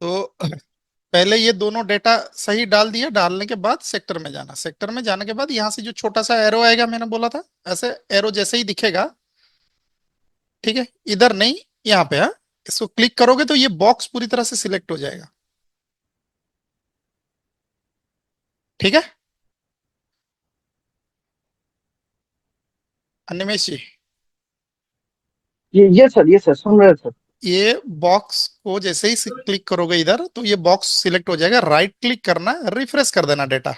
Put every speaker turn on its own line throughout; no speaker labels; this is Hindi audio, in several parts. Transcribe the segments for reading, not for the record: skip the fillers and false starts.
तो पहले ये दोनों डेटा सही डाल दिया। डालने के बाद सेक्टर में जाना। सेक्टर में जाने के बाद यहाँ से जो छोटा सा एरो आएगा, मैंने बोला था ऐसे एरो जैसे ही दिखेगा, ठीक है, इधर नहीं, यहाँ पे, हाँ, इसको क्लिक करोगे तो ये बॉक्स पूरी तरह से सिलेक्ट हो जाएगा। ठीक है अनिमेश जी,
ये सर सुन रहे सर।
ये बॉक्स को जैसे ही क्लिक करोगे इधर, तो ये बॉक्स सिलेक्ट हो जाएगा। राइट क्लिक करना, रिफ्रेश कर देना डेटा।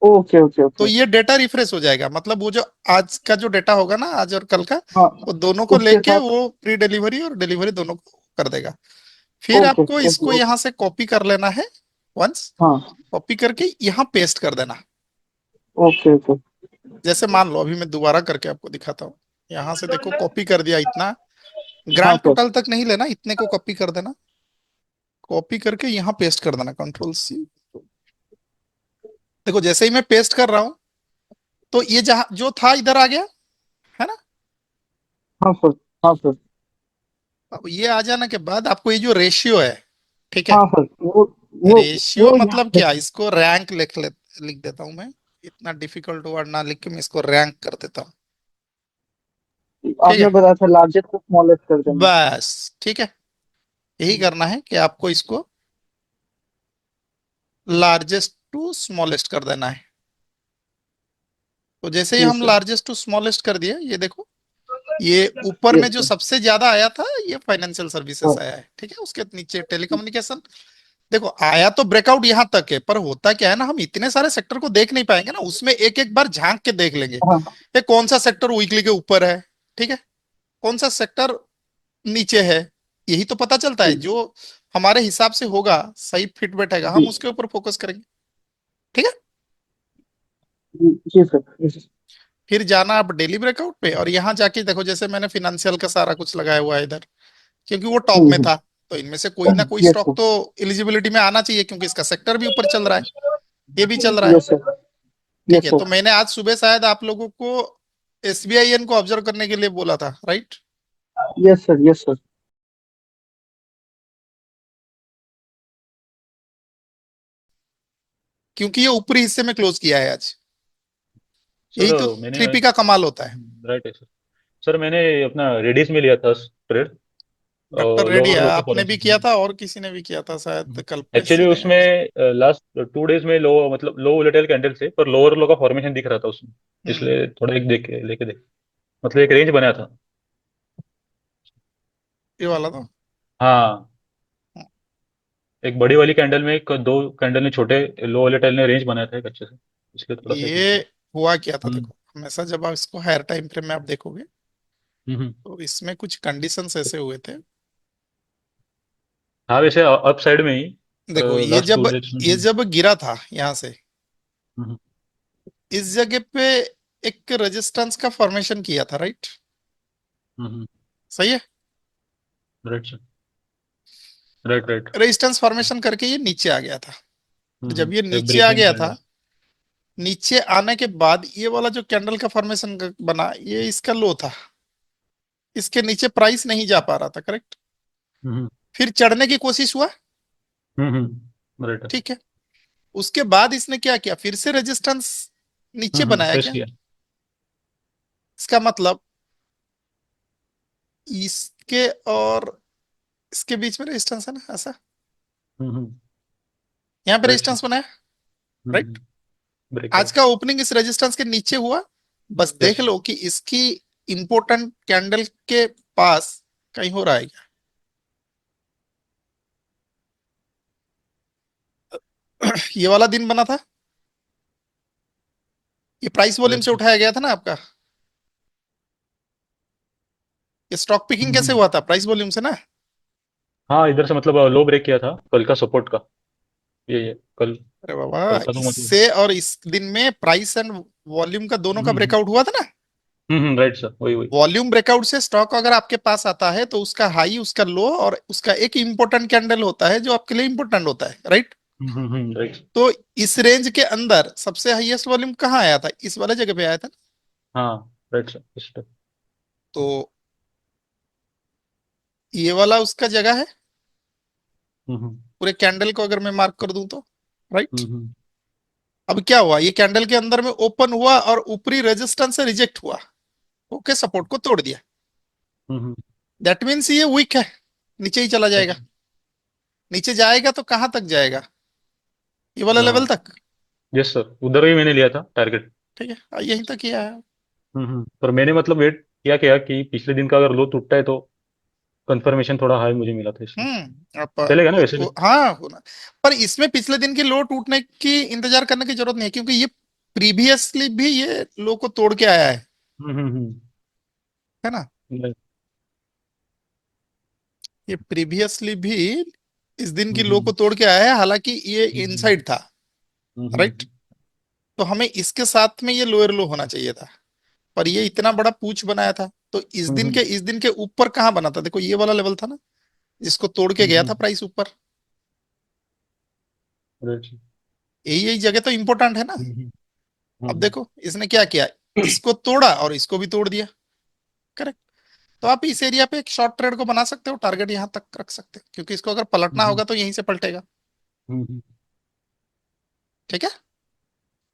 ओके ओके
तो
ओके।
ये डेटा रिफ्रेश हो जाएगा। मतलब वो जो आज का जो डेटा होगा ना, आज और कल का,
हाँ,
वो दोनों को
उसके
लेके
साथ।
वो प्री डिलीवरी और डिलीवरी दोनों को कर देगा। फिर
ओके
आपको
ओके
इसको
ओके।
यहाँ से कॉपी कर लेना है। वंस
हाँ।
कॉपी करके यहाँ पेस्ट कर देना।
Okay okay.
जैसे मान लो, अभी मैं दोबारा करके आपको दिखाता हूँ। यहाँ से देखो, कॉपी कर दिया इतना।
हाँ
ग्रांड
सर।
टोटल तक नहीं लेना, इतने को कॉपी कर देना। कॉपी करके यहाँ पेस्ट कर देना, कंट्रोल C। देखो जैसे ही मैं पेस्ट कर रहा हूँ, तो ये जहां जो था इधर आ गया, है ना।
हाँ सर। हाँ सर।
अब ये आ जाने के बाद आपको ये जो रेशियो है, ठीक है,
हाँ सर। वो
रेशियो
यहाँ
मतलब
पे।
क्या, इसको रैंक लिख देता हूं मैं। इतना डिफिकल्ट वर्ड ना लिख के मैं इसको रैंक कर देता हूँ। ठीक
आपने
है,
बताया था लार्जेस्ट को स्मॉलेस्ट कर देना।
बस ठीक है। यही करना है कि आपको इसको लार्जेस्ट टू स्मॉलेस्ट कर देना है। तो जैसे ही
जी
हम
सर।
लार्जेस्ट टू स्मॉलेस्ट कर दिया, ये देखो, ये ऊपर में
यस
जो
सर।
सबसे ज्यादा आया था, ये फाइनेंशियल सर्विसेज
हाँ।
आया है। ठीक है, उसके नीचे टेलीकम्युनिकेशन। देखो आया तो ब्रेकआउट यहां तक है, पर होता क्या है ना, हम इतने सारे सेक्टर को देख नहीं पाएंगे ना, उसमें एक एक बार झांक के देख लेंगे।
हाँ
ये कौन सा सेक्टर वीकली के ऊपर है, ठीक है, कौन सा सेक्टर नीचे है। यही तो पता चलता है।
जी।
जो हमारे हिसाब से होगा, सही फिट बैठेगा,
जी
हम उसके ऊपर फोकस करेंगे। ठीक है।
जी सर। जी सर।
फिर जाना आप डेली ब्रेकआउट पे, और यहाँ जाके देखो, जैसे मैंने फिनेंशियल का सारा कुछ लगाया हुआ है इधर, क्योंकि वो टॉप में था। तो इनमें से कोई ना कोई
यस
स्टॉक
सर।
तो एलिजिबिलिटी में आना चाहिए, क्योंकि इसका सेक्टर भी ऊपर चल रहा है, ये भी चल रहा है।
Yes sir.
ठीक
यस
है, तो
सर।
मैंने आज सुबह शायद आप लोगों को SBIN को ऑब्जर्व करने के लिए बोला था, right.
Yes sir. Yes sir.
क्योंकि ये ऊपरी हिस्से में क्लोज किया है आज।
सर
यही तो
मैंने
3P का कमाल होता है।
राइट है सर। सर मैंने अपना रेडिस में लिया था ट्रेड,
डॉक्टर रेड्डी
लोअर
है,
लो के
आपने भी
फॉर्मेशन।
किया था और किसी ने भी किया था, शायद कल्पेश
एक्चुअली
जी ने या किसी।
उसमें लास्ट 2 डेज में लो, मतलब लो वोलेटाइल कैंडल से, पर लोअर लो का फॉर्मेशन दिख रहा था उसमें।
हम्म,
इसलिए थोड़ा एक देख के लेके देख, मतलब एक रेंज बनाया था।
ये वाला तो।
हाँ, एक बड़ी वाली कैंडल में एक दो कैंडल ने छोटे लो वोलेटाइल ने रेंज बनाया था एक अच्छे से, इसलिए थोड़ा सा
ये
किया।
हुआ क्या था,
हम्म
देखो हमेशा जब आप इसको हायर टाइम फ्रेम में आप देखोगे,
हम्म हम्म।
तो इसमें कुछ कंडीशंस ऐसे हुए थे।
हाँ वैसे अप साइड में ही
देखो ये
लास्ट टू
जब
डेज।
ये जब गिरा था यहाँ से,
हम्म
इस जगह पे एक रेजिस्टेंस का फॉर्मेशन किया था, राइट।
हम्म।
सही है।
Right sir. Right right.
Resistance formation करके ये नीचे आ गया था। तो जब ये
एक
नीचे आ
ब्रेकिंग
गया था,
कैंडल।
नीचे आने के बाद ये वाला जो कैंडल का फॉर्मेशन बना, ये इसका लो था। इसके नीचे प्राइस नहीं जा पा रहा था, करेक्ट।
हम्म
फिर चढ़ने की कोशिश हुआ,
राइट है।
ठीक है। उसके बाद इसने क्या किया, फिर से रेजिस्टेंस नीचे बनाया
टेस्ट
क्या।
किया।
इसका मतलब इसके और इसके बीच में रेजिस्टेंस है ना, ऐसा। यहाँ पे
राइट सर।
रेजिस्टेंस बनाया, राइट।
ब्रेक
आज
किया।
का ओपनिंग इस रेजिस्टेंस के नीचे हुआ। बस देख
यस।
लो कि इसकी इंपोर्टेंट कैंडल के पास कहीं हो रहा है क्या। ये वाला दिन बना था, ये प्राइस वॉल्यूम
यस
से
सर।
उठाया गया था ना आपका। ये स्टॉक पिकिंग कैसे हुआ था, प्राइस वॉल्यूम से ना।
हाँ इधर से मतलब लो ब्रेक किया था कल का सपोर्ट का। ये कल।
अरे बाबा,
कल का तो मतलब।
इससे और इस दिन में प्राइस एंड वॉल्यूम का दोनों का ब्रेकआउट हुआ था ना।
राइट सर, वही वही।
वॉल्यूम ब्रेकआउट से स्टॉक अगर आपके पास आता है, तो उसका हाई, उसका लो, और उसका एक इंपॉर्टेंट कैंडल होता है जो आपके लिए इंपॉर्टेंट होता है, राइट।
राइट।
तो इस रेंज के अंदर सबसे हाईएस्ट वॉल्यूम कहाँ आया था, इस वाले जगह पे आया था ना।
हाँ राइट सर इस पे।
तो ये वाला उसका जगह है।
हम्म
पूरे कैंडल को अगर मैं मार्क कर दूं तो, राइट।
हम्म
अब क्या हुआ, ये कैंडल के अंदर में ओपन हुआ और ऊपरी रेजिस्टेंस से रिजेक्ट हुआ, ओके, सपोर्ट को तोड़ दिया।
हम्म
दैट मीन्स ये वीक है, नीचे ही चला जाएगा। नीचे जाएगा तो कहां तक जाएगा, ये वाला
हाँ,
लेवल तक।
यस सर, उधर ही मैंने लिया था टारगेट।
ठीक है, यहीं तक ही आया।
पर मैंने मतलब वेट किया क्या कि पिछले दिन का अगर लो टूटता है तो कंफर्मेशन थोड़ा हाई मुझे मिला था इसलिए।
आप
चलेगा ना वैसे भी?
हाँ होना। पर इसमें पिछले दिन की लो टूटने की इंतजार करने की जरूरत नहीं है, क्योंकि ये प्रीवियसली भी ये लो को तोड़ के आया है ना।
हम्म
ये प्रीवियसली भी इस दिन की लो
हम्म
को तोड़ के आया है, हालांकि ये
हम्म
इनसाइड था, राइट।
हम्म
तो हमें इसके साथ में ये लोअर लो होना चाहिए था, पर ये इतना बड़ा पूछ बनाया था। तो
हम्म
इस दिन के ऊपर कहाँ बना था, देखो ये वाला लेवल था ना, जिसको तोड़ के गया था
हम्म
प्राइस ऊपर।
राइट।
यही यही जगह तो इंपॉर्टेंट है ना।
हम्म
अब
हम्म
देखो इसने क्या किया, इसको तोड़ा और इसको भी तोड़ दिया, करेक्ट। तो आप इस एरिया पे एक शॉर्ट ट्रेड को बना सकते हो, टारगेट यहां तक रख सकते हो, क्योंकि इसको अगर पलटना
हम्म
होगा तो यहीं से पलटेगा।
हम्म
ठीक है,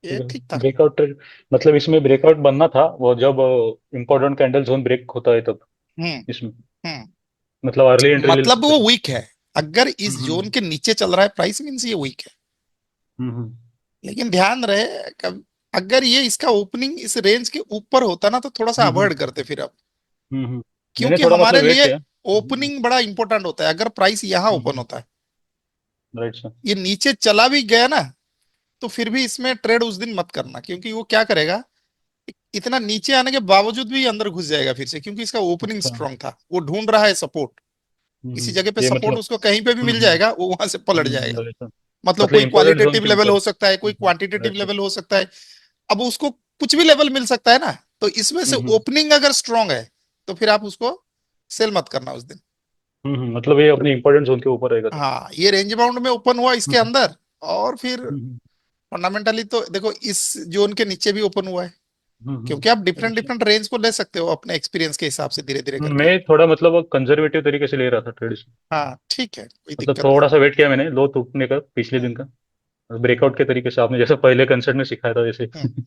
ये ठीक था।
ब्रेकआउट ट्रेड, मतलब इसमें ब्रेकआउट बनना था वो जब इम्पोर्टेंट कैंडल जोन ब्रेक होता है तब।
हम्म
इसमें
हम्म
मतलब अर्ली एंट्री ले
मतलब
सकते
वो
थे।
वीक है, अगर इस जोन
हम्म
के नीचे चल रहा है प्राइस मींस ये वीक है।
हम्म
लेकिन ध्यान रहे, अगर ये इसका ओपनिंग इस रेंज के ऊपर होता ना तो थोड़ा सा
हम्म
अवॉइड करते फिर अब,
मैंने
क्योंकि
थोड़ा
हमारे
मतलब वेट
लिए
किया।
ओपनिंग बड़ा इंपॉर्टेंट होता है। अगर प्राइस यहां ओपन होता है,
राइट सर।
ये नीचे चला भी गया ना, तो फिर भी इसमें ट्रेड उस दिन मत करना, क्योंकि वो क्या करेगा, इतना नीचे आने के बावजूद भी अंदर घुस जाएगा फिर से, क्योंकि इसका ओपनिंग
अच्छा।
स्ट्रांग था, वो ढूंढ रहा है सपोर्ट। किसी जगह पे
ये
सपोर्ट
मतलब
उसको कहीं पे भी मिल जाएगा, वो वहां से पलट जाएगा।
Right sir.
मतलब
मतलब
कोई
इम्पोर्टेंट जोन
क्वालिटेटिव
के
लेवल
ऊपर।
हो सकता है, कोई क्वांटिटेटिव
राइट सर।
लेवल हो सकता है। अब उसको कुछ भी लेवल मिल सकता है ना, तो इसमें से
हम्म
ओपनिंग अगर स्ट्रांग है तो फिर आप उसको सेल मत करना उस दिन।
मतलब ये अपने इम्पोर्टेंट जोन के ऊपर रहेगा तो।
हाँ, ये रेंज बाउंड में ओपन हुआ इसके
हम्म
अंदर, और फिर
हम्म
फंडामेंटली तो देखो इस जोन के नीचे भी ओपन हुआ है, क्योंकि आप different
right sir.
Different range को ले सकते हो अपने एक्सपीरियंस के हिसाब से, धीरे धीरे करके।
मैं थोड़ा मतलब कंजर्वेटिव तरीके से ले रहा था ट्रेड।
हाँ ठीक है, कोई
मतलब
दिक्कत
थोड़ा
नहीं।
सा वेट किया मैंने लो टूटने का पिछले दिन
हम्म,
का, ब्रेकआउट के तरीके से आपने जैसे पहले कंसर्ट में सिखाया था वैसे।
हम्म,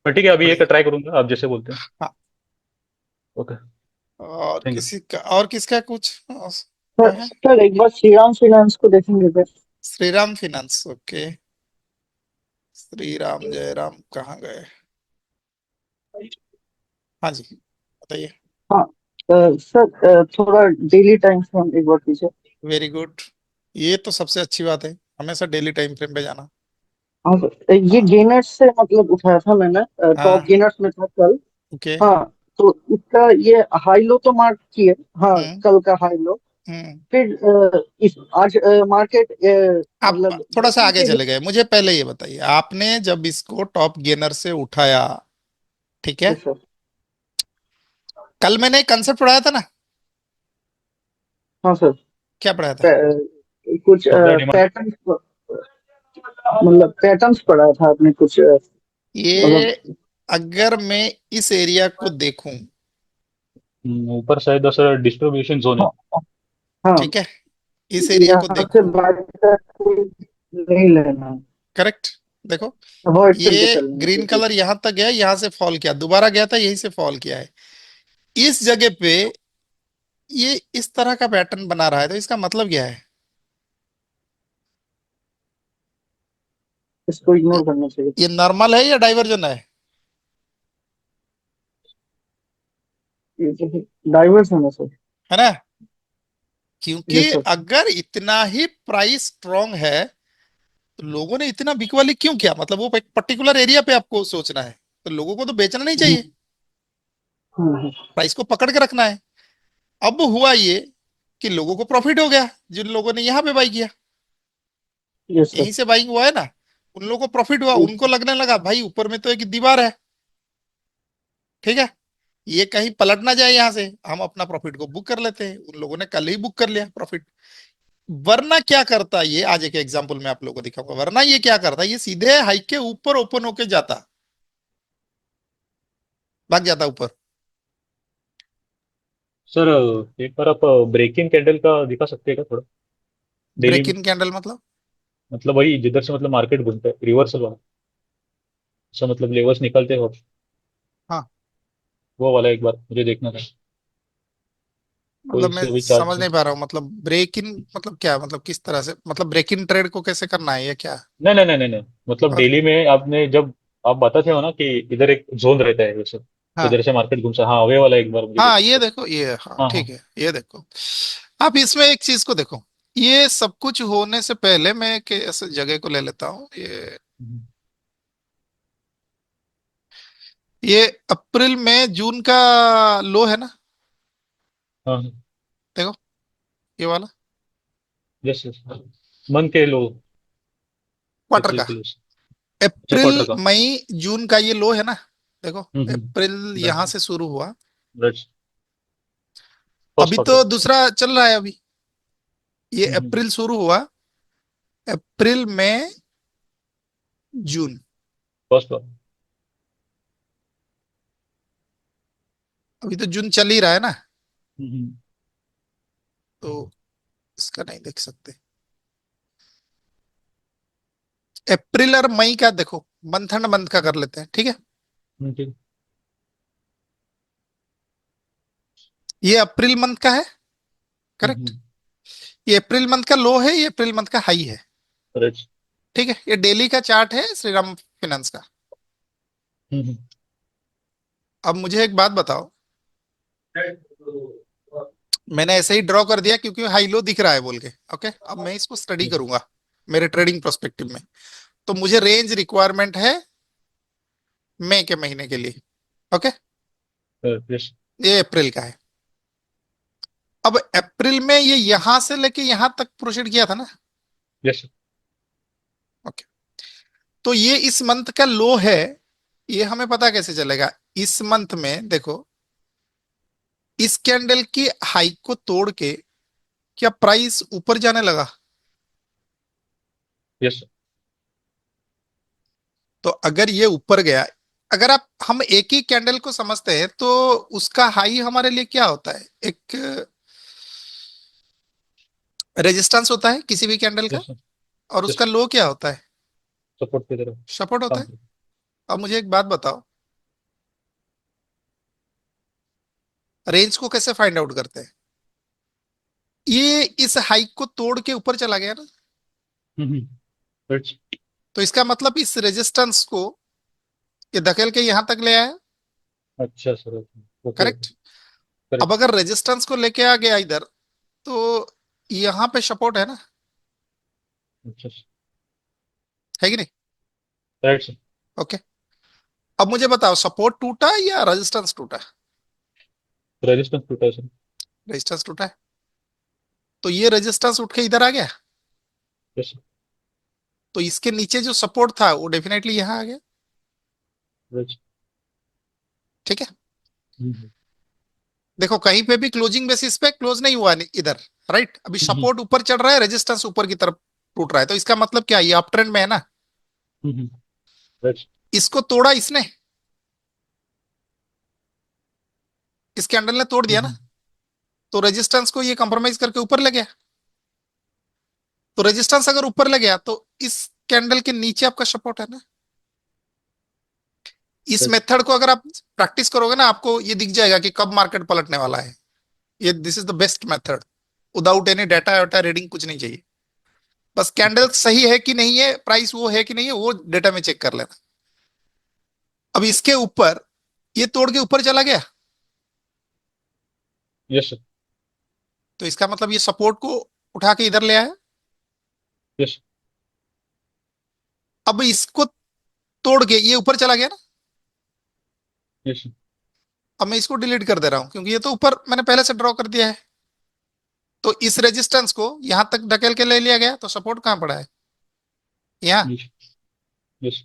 पर ठीक है, अभी एक
बढ़िया।
ट्राई करूंगा आप जैसे बोलते हैं।
हाँ,
ओके।
और
थैंक यू।
किसी का, और किसका कुछ
सर
है।
सर एक बार श्रीराम फाइनेंस को देखेंगे sir.
Shriram finance, okay. Shriram Jairam कहाँ गए, हाँ जी बताइए।
हाँ सर थोड़ा डेली टाइम फ्रेम एक बार कीजिए।
वेरी गुड, ये तो सबसे अच्छी बात है, हमेशा डेली टाइम फ्रेम पे जाना।
हाँ सर, ये
हाँ
गेनर्स से मतलब उठाया था मैंने, टॉप
हाँ,
गेनर्स में था कल।
ओके।
हाँ, तो इसका ये हाई लो तो मार्क किए। हाँ,
हम्म
कल का हाई लो।
हम्म
फिर इस आज मार्केट
आप
मतलब
थोड़ा सा
ब्रेकिंग
आगे
के लिए।
चले गए, मुझे पहले ये बताइए, आपने जब इसको टॉप गेनर से उठाया, ठीक है,
जी सर।
कल मैंने एक कंसेप्ट पढ़ाया था ना,
हाँ सर।
क्या पढ़ाया था।
कुछ
सप्लाई डिमांड।
पैटर्न, मतलब पैटर्न्स पढ़ा था आपने कुछ
ये
मतलब।
अगर मैं इस एरिया को देखूं,
ऊपर शायद सर डिस्ट्रीब्यूशन जोन है।
हाँ हाँ,
ठीक है, इस एरिया को
यहाँ से
देखूं,
बाय नहीं लेना है,
करेक्ट। देखो
अवॉइड करके
ये
चलना है
ग्रीन
बिल्कुल।
कलर यहां तक गया, यहां से फॉल किया, दोबारा गया था, यहीं से फॉल किया है। इस जगह पे ये इस तरह का पैटर्न बना रहा है, तो इसका मतलब क्या है।
इसको इग्नोर करना चाहिए।
ये नॉर्मल है या डाइवर्जन है।
ये डाइवर्स है सर।
है ना, क्योंकि
यस सर।
अगर इतना ही प्राइस स्ट्रांग है तो लोगों ने इतना बिकवाली क्यों किया, मतलब वो एक पर्टिकुलर एरिया पे आपको सोचना है, तो लोगों को तो बेचना नहीं चाहिए,
हम्म,
प्राइस को पकड़ के रखना है। अब हुआ ये कि लोगों को प्रॉफिट हो गया, जिन लोगों ने यहाँ पे बाई किया,
यस सर।
यहीं से बाइंग हुआ है ना, उन लोगों को प्रॉफिट हुआ, उनको लगने लगा भाई ऊपर में तो एक दीवार है, ठीक है, ये कहीं पलट ना जाए यहाँ से, हम अपना प्रॉफिट को बुक कर लेते हैं। उन लोगों ने कल ही बुक कर लिया प्रॉफिट। वरना क्या करता, ये आज एक एग्जांपल मैं आप लोगों को दिखाऊंगा, वरना ये क्या करता, ये सीधे हाइक के ऊपर ओपन होके जाता, भाग जाता ऊपर।
सर एक बार आप ब्रेकिंग कैंडल का दिखा सकते हैं क्या थोड़ा? डेली
ब्रेक इन कैंडल मतलब?
मतलब वही जिधर से मतलब मार्केट घूमता है, रिवर्सल वाला। अच्छा मतलब लेवल्स निकलते हो,
हाँ,
वो वाला एक बार मुझे देखना था। कोई
मतलब मैं
से अभी चार्ट
समझ
से।
नहीं पा रहा हूँ, मतलब ब्रेक इन मतलब क्या, मतलब किस तरह से, मतलब ब्रेक इन ट्रेड को कैसे करना है ये क्या?
नहीं नहीं नहीं नहीं नहीं, मतलब
और
डेली में आपने जब आप बताते हो ना कि इधर एक जोन रहता है वैसे,
हाँ
इधर से मार्केट घूमता है, हाँ वे वाला एक बार मुझे
हाँ, ये
देखना
देखो ये, हाँ
था। हाँ हाँ।
ठीक है, ये देखो। आप इसमें एक चीज को देखो, ये सब कुछ होने से पहले मैं एक ऐसे जगह को ले लेता हूँ, ये अप्रैल में जून का लो है ना,
हाँ हाँ।
देखो ये वाला,
यस यस। मन के लो।
क्वार्टर
अप्रैल
का,
के लो। अच्छा
अप्रैल
क्वार्टर का।
मई जून का ये लो है ना, देखो अप्रैल यहां
हम्म।
से शुरू हुआ,
राइट। फर्स्ट
अभी तो
क्वार्टर।
दूसरा चल रहा है अभी, ये
हम्म।
अप्रैल शुरू हुआ, अप्रैल में जून,
फर्स्ट क्वार्टर।
अभी तो जून चल ही रहा है ना,
हम्म।
तो इसका नहीं देख सकते। अप्रैल और मई का देखो, मंथ एंड मंथ का कर लेते हैं, ठीक है।
ठीक।
ये अप्रैल मंथ का है, करेक्ट।
हम्म।
ये अप्रैल मंथ का लो है, ये अप्रैल मंथ का हाई है,
राइट।
ठीक है। ये डेली का चार्ट है श्रीराम फाइनेंस का।
हम्म।
अब मुझे एक बात बताओ, मैंने ऐसे ही ड्रॉ कर दिया क्योंकि हाई लो दिख रहा है बोल के, ओके। अब मैं इसको स्टडी करूंगा मेरे ट्रेडिंग प्रोस्पेक्टिव में, तो मुझे रेंज रिक्वायरमेंट है मई के महीने के लिए, ओके।
यस
ये अप्रैल का है। अब अप्रैल में ये यहां से लेके यहां तक प्रोसीड किया था ना,
यस।
ओके। तो ये इस मंथ का लो है, ये हमें पता कैसे चलेगा? इस मंथ में देखो, इस कैंडल की हाई को तोड़ के क्या प्राइस ऊपर जाने लगा?
यस।
तो अगर ये ऊपर गया, अगर आप हम एक ही कैंडल को समझते हैं तो उसका हाई हमारे लिए क्या होता है? एक रेजिस्टेंस होता है किसी भी कैंडल का,
यस।
और
यस।
उसका लो क्या होता है?
सपोर्ट की तरफ
सपोर्ट होता
काम
है।
करो।
अब मुझे एक बात बताओ, रेंज को कैसे फाइंड आउट करते हैं? ये इस हाइक को तोड़ के ऊपर चला गया ना,
राइट।
तो इसका मतलब इस रेजिस्टेंस को ये धकेल के यहां तक ले आया,
अच्छा सर। ओके।
करेक्ट। अब
करेक्ट।
अगर रेजिस्टेंस को लेके आ गया इधर, तो यहाँ पे सपोर्ट है ना,
अच्छा।
है कि नहीं?
Right sir.
ओके। अब मुझे बताओ, सपोर्ट टूटा या रेजिस्टेंस टूटा?
रेजिस्टेंस टूटा है सर।
रेजिस्टेंस टूटा है, तो ये रेजिस्टेंस उठ के इधर आ गया,
यस सर।
तो इसके नीचे जो सपोर्ट था वो डेफिनेटली यहाँ आ गया,
राइट।
ठीक है। देखो कहीं पे भी क्लोजिंग बेसिस पे क्लोज नहीं हुआ इधर, राइट। अभी सपोर्ट ऊपर चढ़ रहा है, रेजिस्टेंस ऊपर की तरफ टूट रहा है, तो इसका मतलब क्या, ये अप ट्रेंड में है ना।
राइट।
इसको तोड़ा इसने, इस कैंडल ने तोड़ दिया ना, तो रेजिस्टेंस को ये कंप्रोमाइज करके ऊपर ले गया, तो रेजिस्टेंस अगर ऊपर ले गया तो इस कैंडल के नीचे आपका सपोर्ट है ना। इस
राइट।
मेथड को अगर आप प्रैक्टिस करोगे ना, आपको ये दिख जाएगा कि कब मार्केट पलटने वाला है। ये this is the best method, without any data वाटा रीडिंग, कुछ नहीं चाहिए। बस कैंडल सही है कि नहीं है, प्राइस वो है कि नहीं है, वो डेटा में चेक कर लेना। अब इसके ऊपर ये तोड़ के ऊपर चला गया,
यस सर।
तो इसका मतलब ये सपोर्ट को उठा के इधर ले आया।
यस।
अब इसको तोड़ के ये ऊपर चला गया ना,
यस।
अब मैं इसको डिलीट कर दे रहा हूं क्योंकि ये तो ऊपर मैंने पहले से ड्रॉ कर दिया है। तो इस रेजिस्टेंस को यहां तक ढकेल के ले लिया गया, तो सपोर्ट कहां पड़ा है? यहाँ।
यस। यस।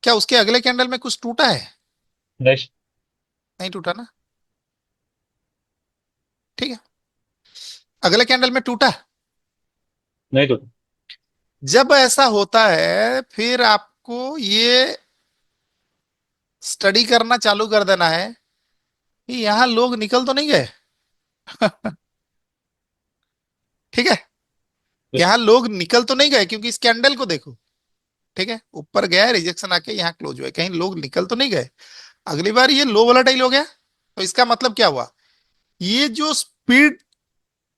क्या उसके अगले कैंडल में कुछ टूटा है?
नाइस।
नहीं टूटा ना, ठीक है। अगले कैंडल में टूटा।
नहीं तो।
जब ऐसा होता है फिर आपको ये स्टडी करना चालू कर देना है कि यहां लोग निकल तो नहीं गए। ठीक है।
Yes.
यहाँ लोग निकल तो नहीं गए क्योंकि इस कैंडल को देखो, ठीक है, ऊपर गया है, रिजेक्शन आके यहाँ क्लोज हुआ है, कहीं लोग निकल तो नहीं गए। अगली बार ये लो वोलेटाइल हो गया, तो इसका मतलब क्या हुआ, ये जो स्पीड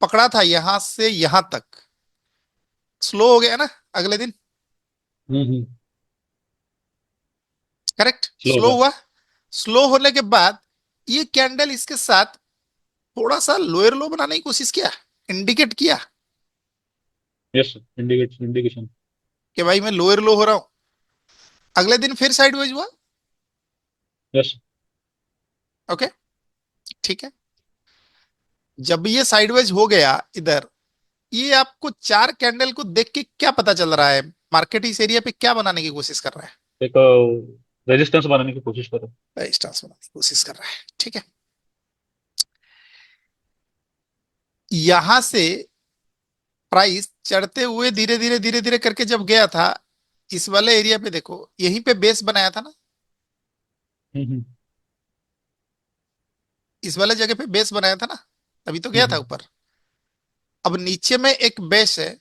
पकड़ा था यहां से यहां तक, स्लो हो गया ना अगले दिन।
हम्म।
करेक्ट,
स्लो हो
स्लो
गया।
हुआ। स्लो होने के बाद ये कैंडल इसके साथ थोड़ा सा लोअर लो बनाने की कोशिश किया, इंडिकेट किया
यस सर, इंडिकेशन।
कि भाई मैं लोअर लो हो रहा हूं। अगले दिन फिर साइडवेज हुआ।
यस।
ओके, ठीक है। जब ये साइडवेज हो गया इधर, ये आपको चार कैंडल को देख के क्या पता चल रहा है, मार्केट इस एरिया पे क्या बनाने की कोशिश कर रहा है,
एक रेजिस्टेंस बनाने की कोशिश करो।
रेजिस्टेंस बनाने की कोशिश कर रहा है, ठीक है। यहां से प्राइस चढ़ते हुए धीरे धीरे धीरे धीरे करके जब गया था, इस वाले एरिया पे देखो, यहीं पे बेस बनाया था ना,
हम्म।
इस वाले जगह पे बेस बनाया था ना, तभी तो गया था
हम्म।
ऊपर। अब नीचे में एक बेस है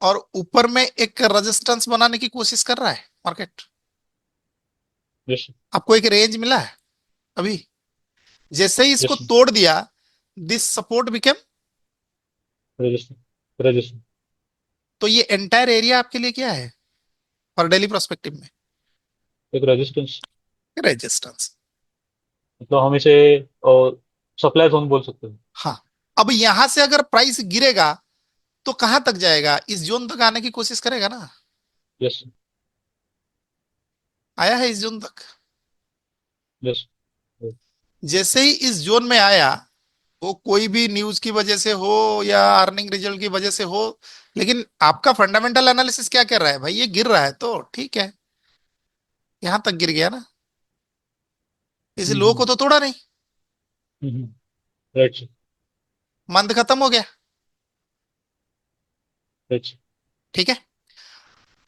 और ऊपर में एक रेजिस्टेंस बनाने की कोशिश कर रहा है मार्केट।
यस।
आपको एक रेंज मिला है अभी, जैसे ही इसको
यस।
तोड़ दिया, दिस सपोर्ट बिकेम,
रेजिस्टेंस।
तो ये एंटायर एरिया आपके लिए क्या है फॉर डेली प्रोस्पेक्टिव में,
एक रेजिस्टेंस।
रेजिस्टेंस।
मतलब हम इसे सप्लाई जोन बोल सकते हैं।
हाँ, अब यहां से अगर प्राइस गिरेगा तो कहां तक जाएगा, इस जोन तक आने की कोशिश करेगा ना।
यस।
आया है इस जोन तक,
यस।
जैसे ही इस जोन में आया, वो कोई भी न्यूज की वजह से हो या अर्निंग रिजल्ट की वजह से हो, लेकिन आपका फंडामेंटल एनालिसिस क्या कर रहा है, भाई ये गिर रहा है तो ठीक है, यहां तक गिर गया ना, इस लो को तो तोड़ा नहीं,
राइट।
मंद खत्म हो गया,
राइट।
ठीक है।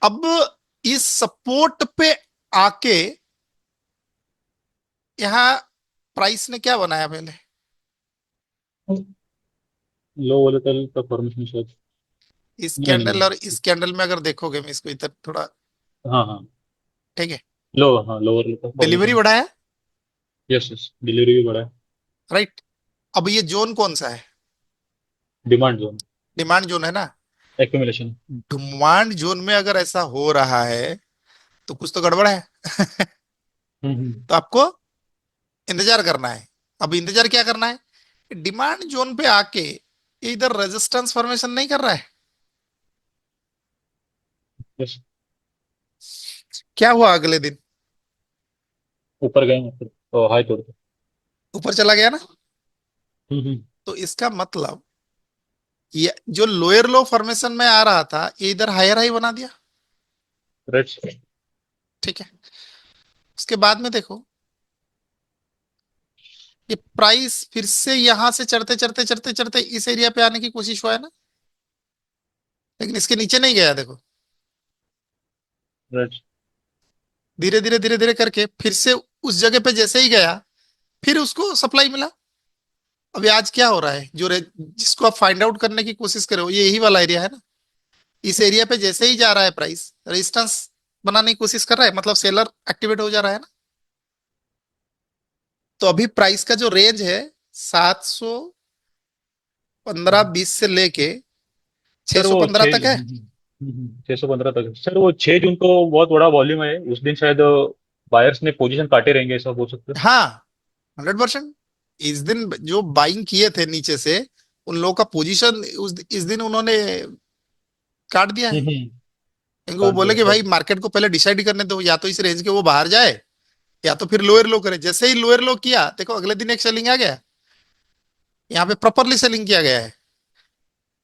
अब इस सपोर्ट पे आके यहां प्राइस ने क्या बनाया पहले,
लो वोलेटाइल का फॉर्मेशन शायद।
इस
नहीं
कैंडल और
नहीं।
इस कैंडल में अगर देखोगे, मैं इसको इधर थोड़ा,
हाँ हाँ।
ठीक है,
लो, हाँ, लोअर का
डिलीवरी
फॉर्मेशन।
बढ़ाया,
यस यस, डिलीवरी भी बढ़ा है।
राइट। अब ये जोन कौन सा है,
डिमांड जोन।
डिमांड जोन है ना।
एक्यूमुलेशन।
डिमांड जोन में अगर ऐसा हो रहा है तो कुछ तो गड़बड़ है।
हम्म।
तो आपको इंतजार करना है। अब इंतजार क्या करना है, डिमांड जोन पे आके ये इधर रेजिस्टेंस फॉर्मेशन नहीं कर रहा है।
यस।
क्या हुआ अगले दिन,
ऊपर गए मतलब तो हाई तोड़ के।
ऊपर चला गया ना,
हम्म।
तो इसका मतलब ये जो लोअर लो फॉर्मेशन में आ रहा था, ये इधर हायर हाई बना दिया,
राइट।
ठीक है। उसके बाद में देखो, ये प्राइस फिर से यहां से चढ़ते चढ़ते चढ़ते चढ़ते इस एरिया पे आने की कोशिश हुआ है ना, लेकिन इसके नीचे नहीं गया, देखो
राइट।
धीरे धीरे धीरे धीरे करके फिर से उस जगह पे जैसे ही गया, फिर उसको सप्लाई मिला। अभी आज क्या हो रहा है, जिसको आप फाइंड आउट करने की कोशिश कर रहे हो, ये यही वाला एरिया है ना, इस एरिया पे जैसे ही जा रहा है प्राइस, रेजिस्टेंस बनाने की कोशिश कर रहा है, मतलब सेलर एक्टिवेट हो जा रहा है ना। तो अभी प्राइस का जो रेंज है 715-20 से लेके
सर वो
615
छः,
तक है।
615 तक है। सर वो 6 जून को बहुत बड़ा वॉल्यूम है, उस दिन शायद बायर्स ने पोजीशन काटे रहेंगे, ऐसा बोल सकते हैं।
हाँ, 100%। इस दिन जो बाइंग किए थे नीचे से, उन लोगों का पोजीशन इस दिन उन्होंने काट दिया है, क्योंकि वो
काट
बोले
दिया
कि भाई
सर।
मार्केट को पहले डिसाइड करने दो, या तो इस रेंज के वो बाहर जाए या तो फिर लोअर लो करे। जैसे ही लोअर लो किया, देखो अगले दिन एक सेलिंग आ गया, यहाँ पे प्रॉपरली सेलिंग किया गया है।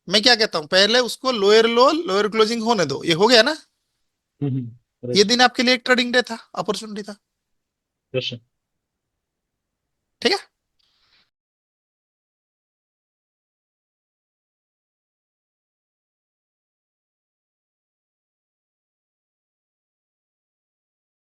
मैं क्या कहता हूँ, पहले उसको लोअर लो लोअर क्लोजिंग होने दो, ये हो गया ना। ये
राइट।
दिन आपके लिए एक ट्रेडिंग डे था, अपॉर्चुनिटी था,
यस सर।
ठीक है।